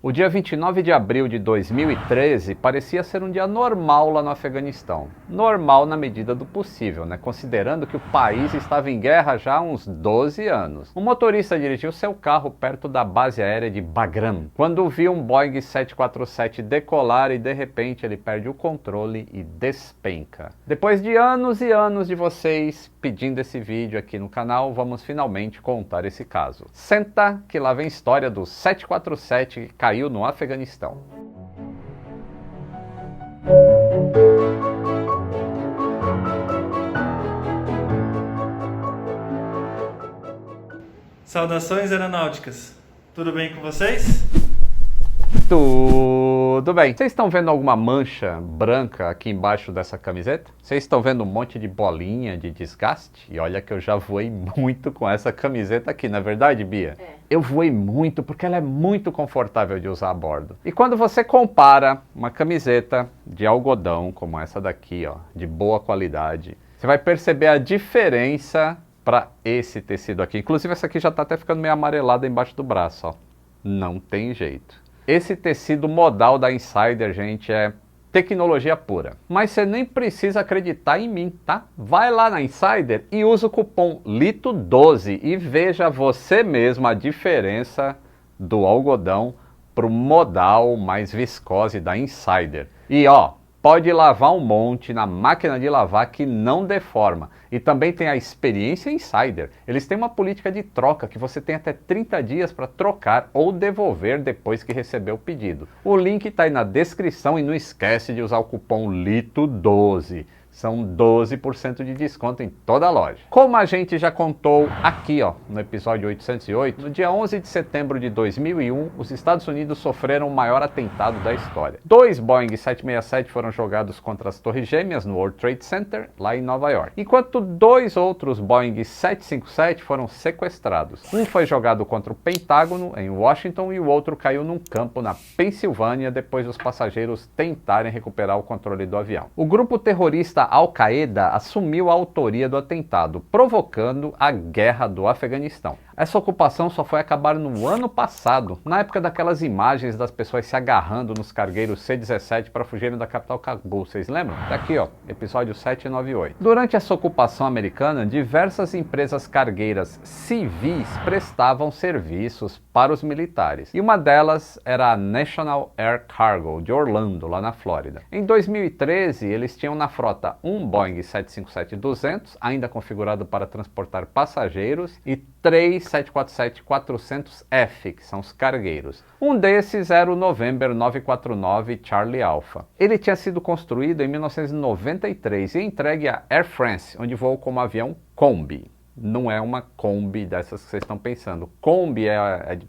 O dia 29 de abril de 2013 parecia ser um dia normal lá no Afeganistão. Normal na medida do possível, né? Considerando que o país estava em guerra já há uns 12 anos. Um motorista dirigiu seu carro perto da base aérea de Bagram, quando viu um Boeing 747 decolar e de repente ele perde o controle e despenca. Depois de anos e anos de vocês pedindo esse vídeo aqui no canal, vamos finalmente contar esse caso. Senta que lá vem a história do 747 que caiu no Afeganistão. Saudações aeronáuticas, tudo bem com vocês? Tudo bem. Vocês estão vendo alguma mancha branca aqui embaixo dessa camiseta? Vocês estão vendo um monte de bolinha de desgaste? E olha que eu já voei muito com essa camiseta aqui, não é verdade, Bia? Eu voei muito porque ela é muito confortável de usar a bordo. E quando você compara uma camiseta de algodão como essa daqui, ó, de boa qualidade, você vai perceber a diferença para esse tecido aqui. Inclusive essa aqui já está até ficando meio amarelada embaixo do braço, ó. Não tem jeito. Esse tecido modal da Insider, gente, é tecnologia pura. Mas você nem precisa acreditar em mim, tá? Vai lá na Insider e usa o cupom LITO12 e veja você mesmo a diferença do algodão para o modal mais viscose da Insider. E ó, pode lavar um monte na máquina de lavar que não deforma. E também tem a experiência Insider. Eles têm uma política de troca que você tem até 30 dias para trocar ou devolver depois que receber o pedido. O link está aí na descrição e não esquece de usar o cupom LITO12. São 12% de desconto em toda a loja. Como a gente já contou aqui, ó, no episódio 808, no dia 11 de setembro de 2001, os Estados Unidos sofreram o maior atentado da história. 2 Boeing 767 foram jogados contra as Torres Gêmeas no World Trade Center, lá em Nova York, enquanto 2 outros Boeing 757 foram sequestrados. Um foi jogado contra o Pentágono, em Washington, e o outro caiu num campo na Pensilvânia depois dos passageiros tentarem recuperar o controle do avião. O grupo terrorista Al-Qaeda assumiu a autoria do atentado, provocando a Guerra do Afeganistão. Essa ocupação só foi acabar no ano passado, na época daquelas imagens das pessoas se agarrando nos cargueiros C-17 para fugirem da capital Cabul. Vocês lembram? Daqui, ó, episódio 798. Durante essa ocupação americana, diversas empresas cargueiras civis prestavam serviços para os militares. E uma delas era a National Air Cargo, de Orlando, lá na Flórida. Em 2013, eles tinham na frota um Boeing 757-200, ainda configurado para transportar passageiros, e 3 747-400F, que são os cargueiros. Um desses era o November 949 Charlie Alpha. Ele tinha sido construído em 1993 e entregue à Air France, onde voou como avião Combi. Não é uma Kombi dessas que vocês estão pensando. Kombi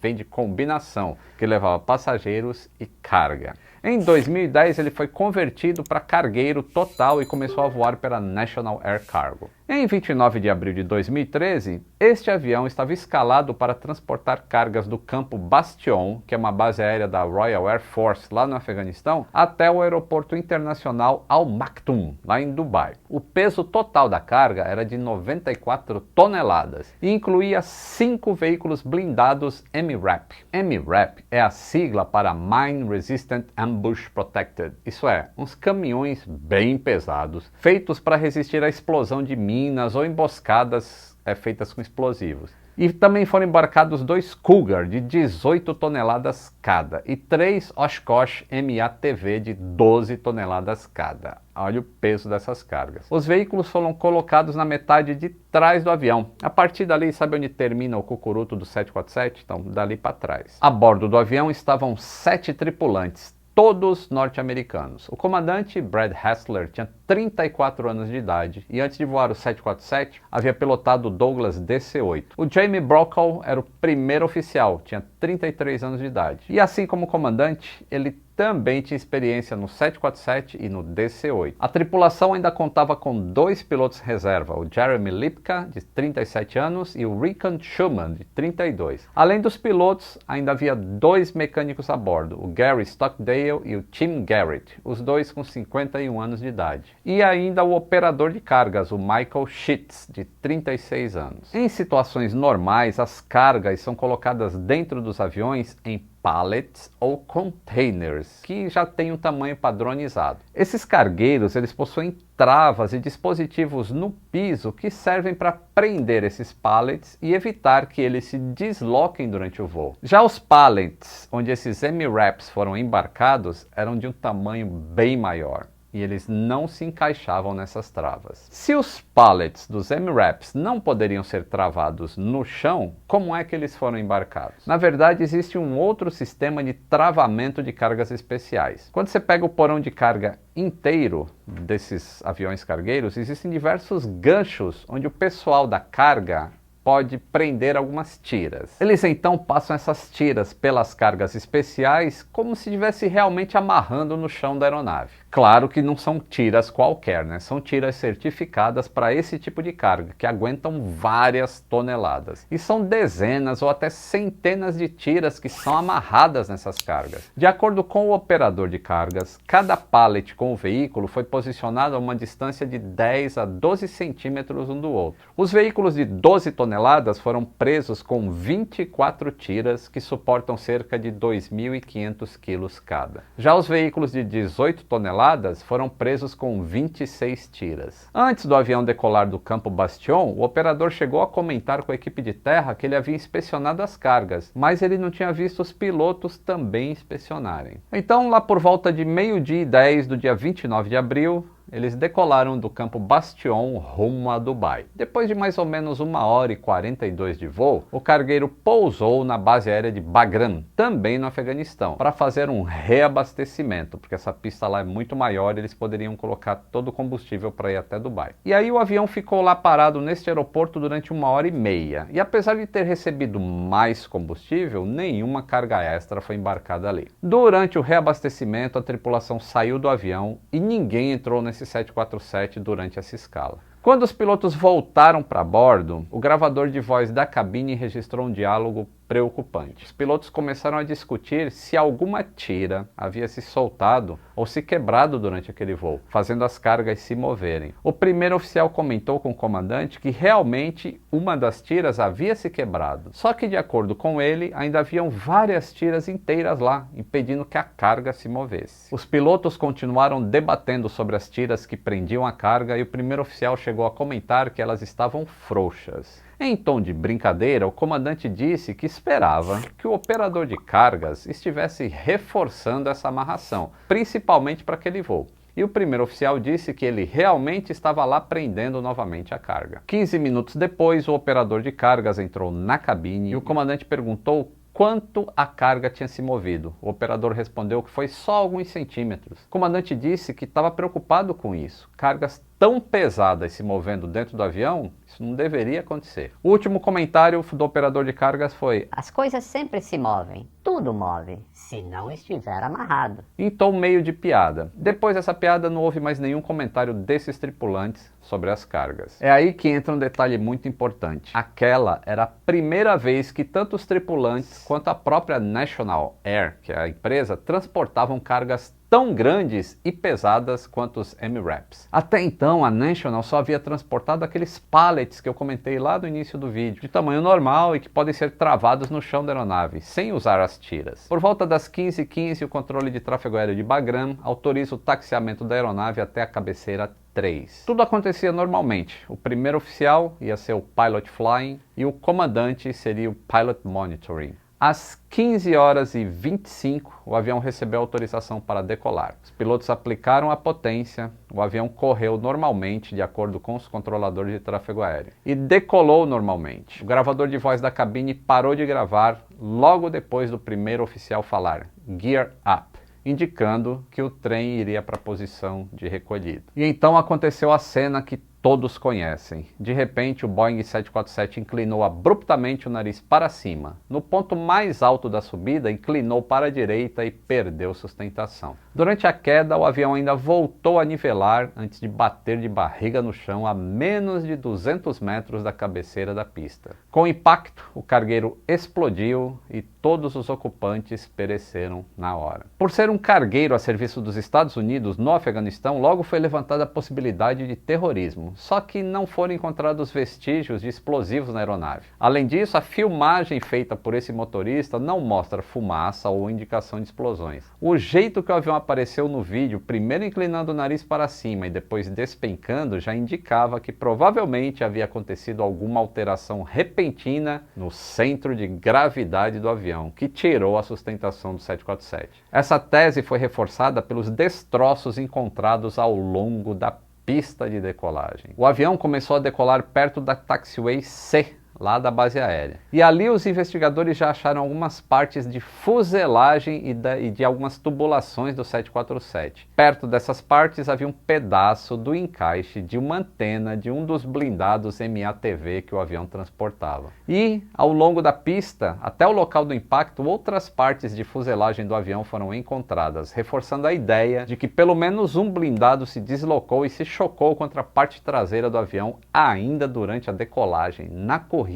vem de combinação, que levava passageiros e carga. Em 2010 ele foi convertido para cargueiro total e começou a voar pela National Air Cargo. Em 29 de abril de 2013, este avião estava escalado para transportar cargas do campo Bastion, que é uma base aérea da Royal Air Force lá no Afeganistão, até o aeroporto internacional Al Maktoum, lá em Dubai. O peso total da carga era de 94 toneladas e incluía 5 veículos blindados MRAP. MRAP é a sigla para Mine Resistant Ambush Protected, isso é, uns caminhões bem pesados, feitos para resistir à explosão de minas ou emboscadas feitas com explosivos. E também foram embarcados 2 Cougar de 18 toneladas cada e 3 Oshkosh MATV de 12 toneladas cada. Olha o peso dessas cargas. Os veículos foram colocados na metade de trás do avião. A partir dali, sabe onde termina o cucuruto do 747? Então, dali para trás. A bordo do avião estavam 7 tripulantes, todos norte-americanos. O comandante Brad Hessler tinha 34 anos de idade e antes de voar o 747 havia pilotado o Douglas DC-8. O Jamie Brokaw era o primeiro oficial, tinha 33 anos de idade. E assim como o comandante, ele também tinha experiência no 747 e no DC-8. A tripulação ainda contava com 2 pilotos reserva, o Jeremy Lipka, de 37 anos, e o Rickon Schumann, de 32. Além dos pilotos, ainda havia 2 mecânicos a bordo, o Gary Stockdale e o Tim Garrett, os dois com 51 anos de idade. E ainda o operador de cargas, o Michael Schitz, de 36 anos. Em situações normais, as cargas são colocadas dentro dos aviões em pallets ou containers, que já têm um tamanho padronizado. Esses cargueiros, eles possuem travas e dispositivos no piso que servem para prender esses pallets e evitar que eles se desloquem durante o voo. Já os pallets, onde esses MRAPs foram embarcados, eram de um tamanho bem maior e eles não se encaixavam nessas travas. Se os pallets dos MRAPs não poderiam ser travados no chão, como é que eles foram embarcados? Na verdade, existe um outro sistema de travamento de cargas especiais. Quando você pega o porão de carga inteiro desses aviões cargueiros, existem diversos ganchos onde o pessoal da carga pode prender algumas tiras. Eles então passam essas tiras pelas cargas especiais como se estivesse realmente amarrando no chão da aeronave. Claro que não são tiras qualquer, né? São tiras certificadas para esse tipo de carga, que aguentam várias toneladas. E são dezenas ou até centenas de tiras que são amarradas nessas cargas. De acordo com o operador de cargas, cada pallet com o veículo foi posicionado a uma distância de 10 a 12 centímetros um do outro. Os veículos de 12 toneladas foram presos com 24 tiras que suportam cerca de 2.500 quilos cada. Já os veículos de 18 toneladas foram presos com 26 tiras. Antes do avião decolar do campo Bastion, o operador chegou a comentar com a equipe de terra que ele havia inspecionado as cargas, mas ele não tinha visto os pilotos também inspecionarem. Então, lá por volta de 12h10 do dia 29 de abril, eles decolaram do campo Bastion rumo a Dubai. Depois de mais ou menos 1h42 de voo, o cargueiro pousou na base aérea de Bagram, também no Afeganistão, para fazer um reabastecimento, porque essa pista lá é muito maior e eles poderiam colocar todo o combustível para ir até Dubai. E aí o avião ficou lá parado neste aeroporto durante 1h30, e apesar de ter recebido mais combustível, nenhuma carga extra foi embarcada ali. Durante o reabastecimento, a tripulação saiu do avião e ninguém entrou nesse 747 durante essa escala. Quando os pilotos voltaram para bordo, o gravador de voz da cabine registrou um diálogo preocupante. Os pilotos começaram a discutir se alguma tira havia se soltado ou se quebrado durante aquele voo, fazendo as cargas se moverem. O primeiro oficial comentou com o comandante que realmente uma das tiras havia se quebrado, só que de acordo com ele, ainda haviam várias tiras inteiras lá, impedindo que a carga se movesse. Os pilotos continuaram debatendo sobre as tiras que prendiam a carga e o primeiro oficial chegou a comentar que elas estavam frouxas. Em tom de brincadeira, o comandante disse que esperava que o operador de cargas estivesse reforçando essa amarração, principalmente para aquele voo. E o primeiro oficial disse que ele realmente estava lá prendendo novamente a carga. 15 minutos depois, o operador de cargas entrou na cabine e o comandante perguntou quanto a carga tinha se movido. O operador respondeu que foi só alguns centímetros. O comandante disse que estava preocupado com isso. Cargas tão pesadas se movendo dentro do avião, isso não deveria acontecer. O último comentário do operador de cargas foi: as coisas sempre se movem, tudo move, se não estiver amarrado. Em tom meio de piada. Depois dessa piada não houve mais nenhum comentário desses tripulantes sobre as cargas. É aí que entra um detalhe muito importante. Aquela era a primeira vez que tanto os tripulantes quanto a própria National Air, que é a empresa, transportavam cargas tão grandes e pesadas quanto os MRAPs. Até então, a National só havia transportado aqueles pallets que eu comentei lá no início do vídeo, de tamanho normal e que podem ser travados no chão da aeronave, sem usar as tiras. Por volta das 15h15, o controle de tráfego aéreo de Bagram autoriza o taxiamento da aeronave até a cabeceira 3. Tudo acontecia normalmente. O primeiro oficial ia ser o Pilot Flying e o comandante seria o Pilot Monitoring. Às 15h25, o avião recebeu autorização para decolar. Os pilotos aplicaram a potência, o avião correu normalmente, de acordo com os controladores de tráfego aéreo, e decolou normalmente. O gravador de voz da cabine parou de gravar logo depois do primeiro oficial falar "Gear Up", indicando que o trem iria para a posição de recolhida. E então aconteceu a cena que todos conhecem. De repente, o Boeing 747 inclinou abruptamente o nariz para cima. No ponto mais alto da subida, inclinou para a direita e perdeu sustentação. Durante a queda, o avião ainda voltou a nivelar antes de bater de barriga no chão a menos de 200 metros da cabeceira da pista. Com o impacto, o cargueiro explodiu e todos os ocupantes pereceram na hora. Por ser um cargueiro a serviço dos Estados Unidos no Afeganistão, logo foi levantada a possibilidade de terrorismo, só que não foram encontrados vestígios de explosivos na aeronave. Além disso, a filmagem feita por esse motorista não mostra fumaça ou indicação de explosões. O jeito que o avião apareceu no vídeo, primeiro inclinando o nariz para cima e depois despencando, já indicava que provavelmente havia acontecido alguma alteração repentina no centro de gravidade do avião, que tirou a sustentação do 747. Essa tese foi reforçada pelos destroços encontrados ao longo da pista de decolagem. O avião começou a decolar perto da taxiway C, lá da base aérea. E ali os investigadores já acharam algumas partes de fuselagem e de algumas tubulações do 747. Perto dessas partes havia um pedaço do encaixe de uma antena de um dos blindados MATV que o avião transportava. E, ao longo da pista, até o local do impacto, outras partes de fuselagem do avião foram encontradas, reforçando a ideia de que pelo menos um blindado se deslocou e se chocou contra a parte traseira do avião ainda durante a decolagem, na corrida,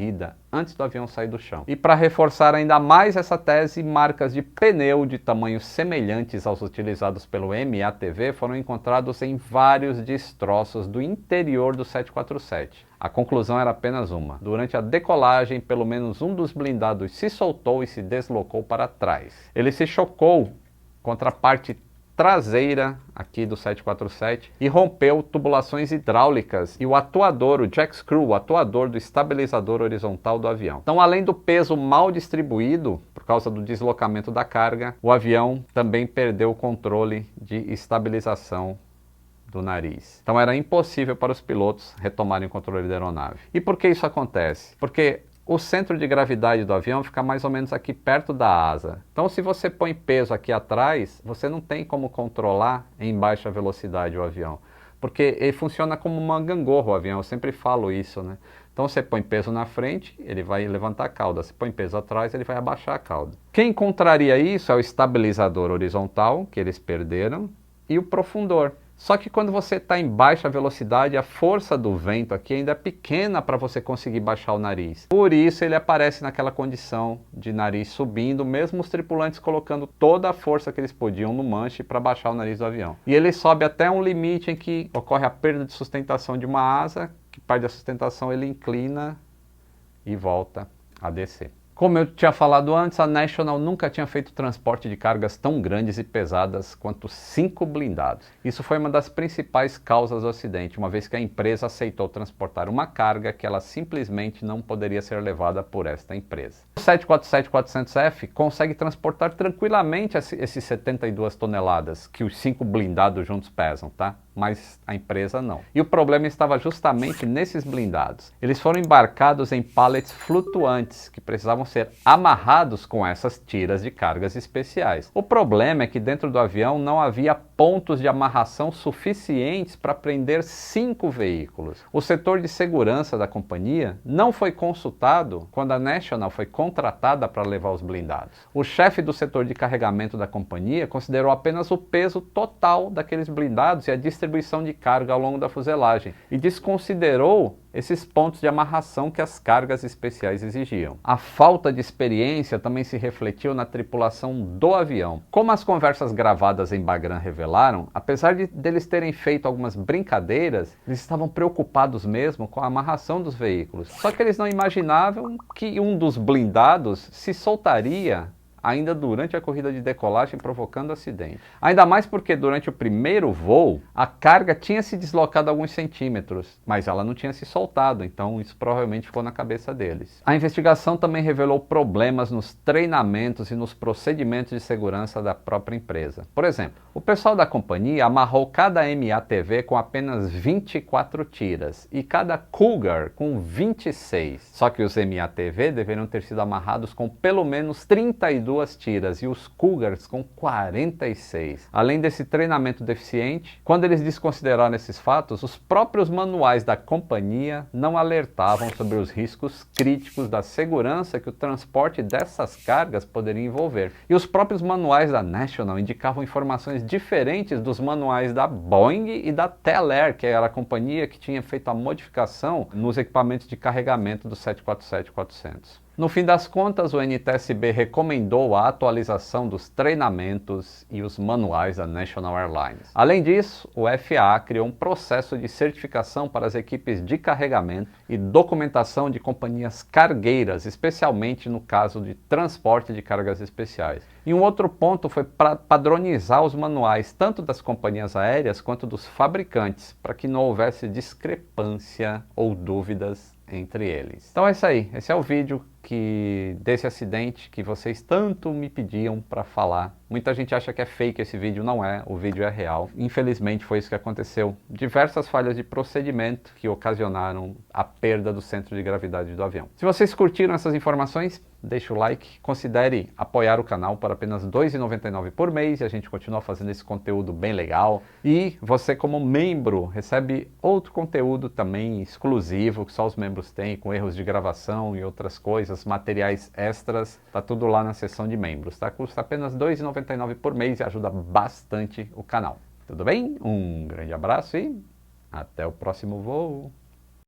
antes do avião sair do chão. E para reforçar ainda mais essa tese, marcas de pneu de tamanhos semelhantes aos utilizados pelo MATV foram encontrados em vários destroços do interior do 747. A conclusão era apenas uma: durante a decolagem, pelo menos um dos blindados se soltou e se deslocou para trás. Ele se chocou contra a parte traseira aqui do 747 e rompeu tubulações hidráulicas e o atuador, o jack screw, o atuador do estabilizador horizontal do avião. Então, além do peso mal distribuído por causa do deslocamento da carga, o avião também perdeu o controle de estabilização do nariz. Então era impossível para os pilotos retomarem o controle da aeronave. E por que isso acontece? Porque o centro de gravidade do avião fica mais ou menos aqui perto da asa. Então, se você põe peso aqui atrás, você não tem como controlar em baixa velocidade o avião, porque ele funciona como uma gangorra o avião, eu sempre falo isso, né? Então, você põe peso na frente, ele vai levantar a cauda. Se põe peso atrás, ele vai abaixar a cauda. Quem contraria isso é o estabilizador horizontal, que eles perderam, e o profundor. Só que quando você está em baixa velocidade, a força do vento aqui ainda é pequena para você conseguir baixar o nariz. Por isso ele aparece naquela condição de nariz subindo, mesmo os tripulantes colocando toda a força que eles podiam no manche para baixar o nariz do avião. E ele sobe até um limite em que ocorre a perda de sustentação de uma asa, que perde a sustentação, ele inclina e volta a descer. Como eu tinha falado antes, a National nunca tinha feito transporte de cargas tão grandes e pesadas quanto 5 blindados. Isso foi uma das principais causas do acidente, uma vez que a empresa aceitou transportar uma carga que ela simplesmente não poderia ser levada por esta empresa. O 747-400F consegue transportar tranquilamente esses 72 toneladas que os 5 blindados juntos pesam, tá? Mas a empresa não. E o problema estava justamente nesses blindados. Eles foram embarcados em pallets flutuantes que precisavam ser amarrados com essas tiras de cargas especiais. O problema é que dentro do avião não havia pontos de amarração suficientes para prender 5 veículos. O setor de segurança da companhia não foi consultado quando a National foi contratada para levar os blindados. O chefe do setor de carregamento da companhia considerou apenas o peso total daqueles blindados e a distribuição de carga ao longo da fuselagem e desconsiderou esses pontos de amarração que as cargas especiais exigiam. A falta de experiência também se refletiu na tripulação do avião. Como as conversas gravadas em Bagram revelaram, apesar deles terem feito algumas brincadeiras, eles estavam preocupados mesmo com a amarração dos veículos. Só que eles não imaginavam que um dos blindados se soltaria ainda durante a corrida de decolagem, provocando acidente. Ainda mais porque durante o primeiro voo, a carga tinha se deslocado alguns centímetros, mas ela não tinha se soltado, então isso provavelmente ficou na cabeça deles. A investigação também revelou problemas nos treinamentos e nos procedimentos de segurança da própria empresa. Por exemplo, o pessoal da companhia amarrou cada MATV com apenas 24 tiras e cada Cougar com 26. Só que os MATV deveriam ter sido amarrados com pelo menos 32 tiras e os Cougars com 46. Além desse treinamento deficiente, quando eles desconsideraram esses fatos, os próprios manuais da companhia não alertavam sobre os riscos críticos da segurança que o transporte dessas cargas poderia envolver. E os próprios manuais da National indicavam informações diferentes dos manuais da Boeing e da Telair, que era a companhia que tinha feito a modificação nos equipamentos de carregamento do 747-400. No fim das contas, o NTSB recomendou a atualização dos treinamentos e os manuais da National Airlines. Além disso, o FAA criou um processo de certificação para as equipes de carregamento e documentação de companhias cargueiras, especialmente no caso de transporte de cargas especiais. E um outro ponto foi para padronizar os manuais, tanto das companhias aéreas quanto dos fabricantes, para que não houvesse discrepância ou dúvidas entre eles. Então é isso aí, esse é o vídeo desse acidente que vocês tanto me pediam para falar. Muita gente acha que é fake esse vídeo, não é, o vídeo é real. Infelizmente foi isso que aconteceu. Diversas falhas de procedimento que ocasionaram a perda do centro de gravidade do avião. Se vocês curtiram essas informações, deixa o like, considere apoiar o canal por apenas R$ 2,99 por mês e a gente continua fazendo esse conteúdo bem legal. E você, como membro, recebe outro conteúdo também exclusivo que só os membros têm, com erros de gravação e outras coisas, materiais extras, tá tudo lá na seção de membros, tá? Custa apenas R$ 2,99 por mês e ajuda bastante o canal. Tudo bem? Um grande abraço e até o próximo voo!